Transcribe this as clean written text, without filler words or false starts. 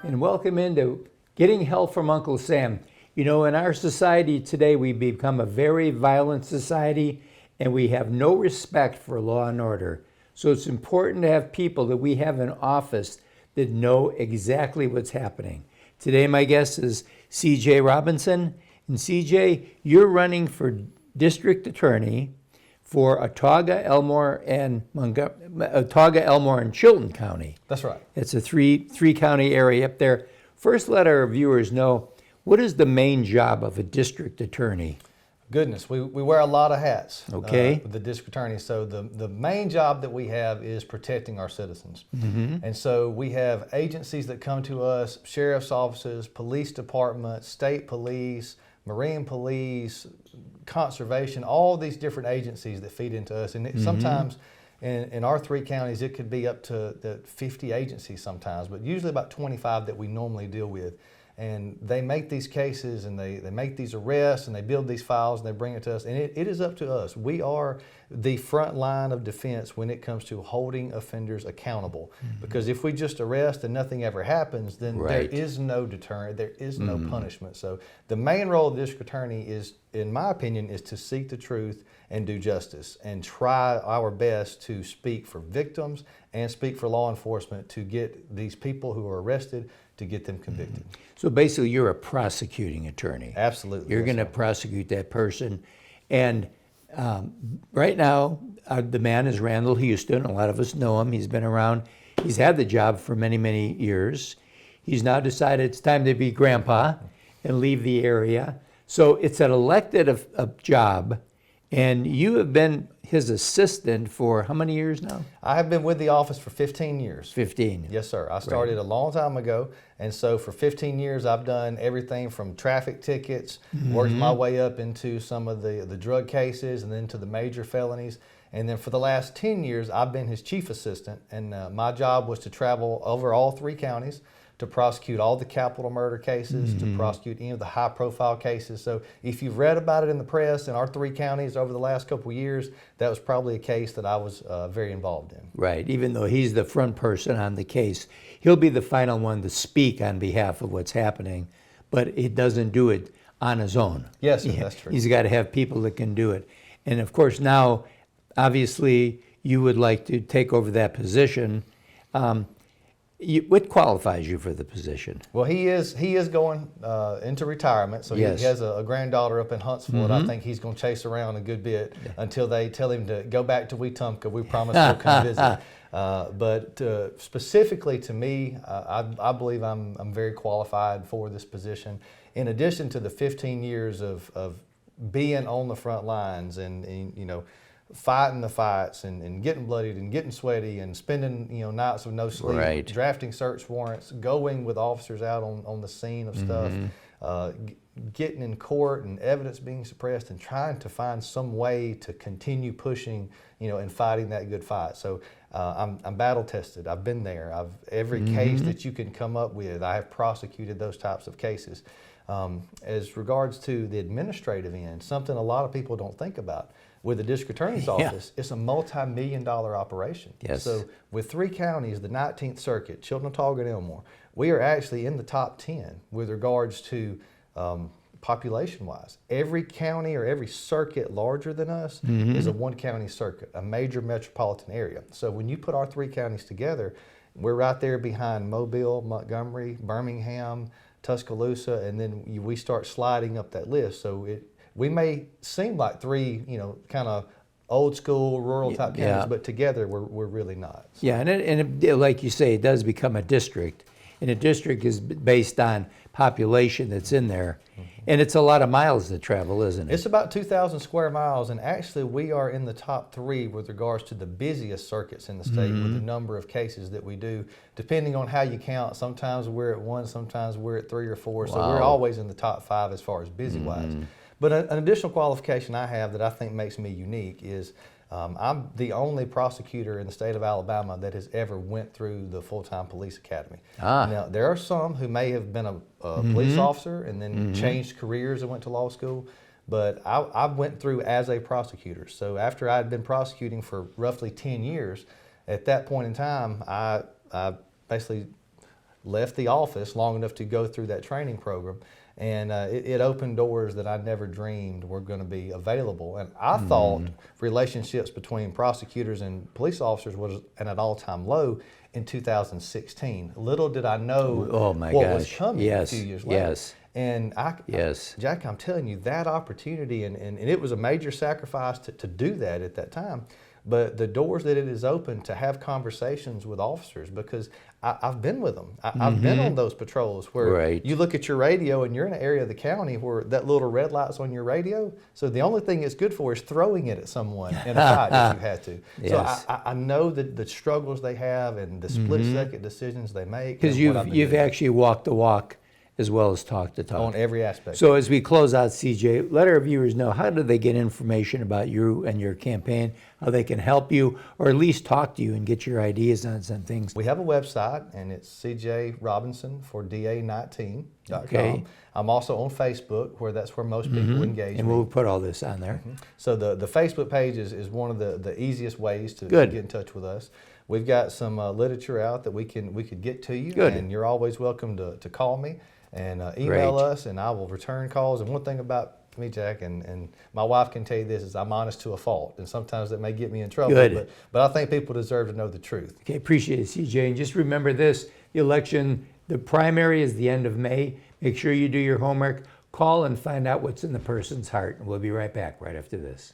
and welcome into Getting Help from Uncle Sam. You know, in our society today, we've become a very violent society and we have no respect for law and order. So it's important to have people that we have in office that know exactly what's happening. Today, my guest is C.J. Robinson. And C.J., you're running for district attorney for Autauga, Elmore, and Chilton County. That's right. It's a three county area up there. First, let our viewers know, what is the main job of a district attorney? Goodness, we wear a lot of hats. Okay. With the district attorney. So the main job that we have is protecting our citizens. Mm-hmm. And so we have agencies that come to us, sheriff's offices, police departments, state police, marine police, conservation, all these different agencies that feed into us. And sometimes in our three counties, it could be up to 50 agencies sometimes, but usually about 25 that we normally deal with. And they make these cases and they make these arrests and they build these files and they bring it to us. And it is up to us. We are the front line of defense when it comes to holding offenders accountable. Because if we just arrest and nothing ever happens, then there is no deterrent, there is no punishment. So the main role of the district attorney is, in my opinion, is to seek the truth and do justice and try our best to speak for victims and speak for law enforcement to get these people who are arrested, to get them convicted. So basically, you're a prosecuting attorney. Absolutely. You're going to prosecute that person. And right now, the man is Randall Houston. A lot of us know him. He's been around. He's had the job for many, many years. He's now decided it's time to be grandpa and leave the area. So it's an elected job. And you have been his assistant for how many years now? I have been with the office for 15 years. 15. Yes, sir. I started a long time ago. And so for 15 years, I've done everything from traffic tickets, worked my way up into some of the drug cases and then to the major felonies. And then for the last 10 years, I've been his chief assistant. And my job was to travel over all three counties, to prosecute all the capital murder cases, to prosecute any of the high-profile cases. So if you've read about it in the press in our three counties over the last couple of years, that was probably a case that I was very involved in. Right, even though he's the front person on the case. He'll be the final one to speak on behalf of what's happening, but he doesn't do it on his own. Yes, sir, that's true. He's got to have people that can do it. And of course now, obviously, you would like to take over that position. What qualifies you for the position? Well, he is going into retirement, so he has a granddaughter up in Huntsville that I think he's going to chase around a good bit until they tell him to go back to Wetumpka. We promise we'll come visit. But specifically to me, I believe I'm very qualified for this position. In addition to the 15 years of being on the front lines and you know, fighting the fights and getting bloodied and getting sweaty and spending nights with no sleep, drafting search warrants, going with officers out on the scene of stuff, getting in court and evidence being suppressed and trying to find some way to continue pushing, and fighting that good fight. So I'm battle tested. I've been there. Every case that you can come up with, I have prosecuted those types of cases. As regards to the administrative end, something a lot of people don't think about. With the district attorney's office, it's a multi-million-dollar operation. Yes. So with three counties, the 19th Circuit, Chilton, Autauga, and Elmore, we are actually in the top 10 with regards to population-wise. Every county or every circuit larger than us is a one-county circuit, a major metropolitan area. So when you put our three counties together, we're right there behind Mobile, Montgomery, Birmingham, Tuscaloosa, and then we start sliding up that list. So we may seem like three, kind of old school, rural type counties, but together we're really not. So. Yeah, and like you say, it does become a district. And a district is based on population that's in there. And it's a lot of miles to travel, isn't it? It's about 2,000 square miles, and actually we are in the top 3 with regards to the busiest circuits in the state with the number of cases that we do, depending on how you count. Sometimes we're at 1, sometimes we're at 3 or 4, so we're always in the top 5 as far as busy-wise. But an additional qualification I have that I think makes me unique is I'm the only prosecutor in the state of Alabama that has ever went through the full-time police academy. Now, there are some who may have been a police officer and then changed careers and went to law school, but I went through as a prosecutor. So after I had been prosecuting for roughly 10 years, at that point in time, I basically left the office long enough to go through that training program. And it opened doors that I never dreamed were going to be available. And I thought relationships between prosecutors and police officers was at an all-time low in 2016. Little did I know was coming a few years later. Yes. And Jack, I'm telling you, that opportunity, and it was a major sacrifice to do that at that time. But the doors that it has opened to have conversations with officers, because I've been with them. I've been on those patrols where you look at your radio and you're in an area of the county where that little red light's on your radio. So the only thing it's good for is throwing it at someone in a fight if you had to. Yes. So I know the struggles they have and the split-second decisions they make. Because you've actually walked the walk as well as talk the talk. On every aspect. So as we close out, CJ, let our viewers know, how do they get information about you and your campaign, how they can help you, or at least talk to you and get your ideas on some things? We have a website, and it's cjrobinson4da19.com. Okay. I'm also on Facebook, where that's where most people engage And me. we'll put all this on there. So the Facebook page is one of the easiest ways to get in touch with us. We've got some literature out that we could get to you, and you're always welcome to call me and email us, and I will return calls. And one thing about me, Jack, and my wife can tell you this, is I'm honest to a fault, and sometimes that may get me in trouble. But I think people deserve to know the truth. Okay, appreciate it, CJ. And just remember this, the election, the primary is the end of May. Make sure you do your homework. Call and find out what's in the person's heart. And we'll be right back right after this.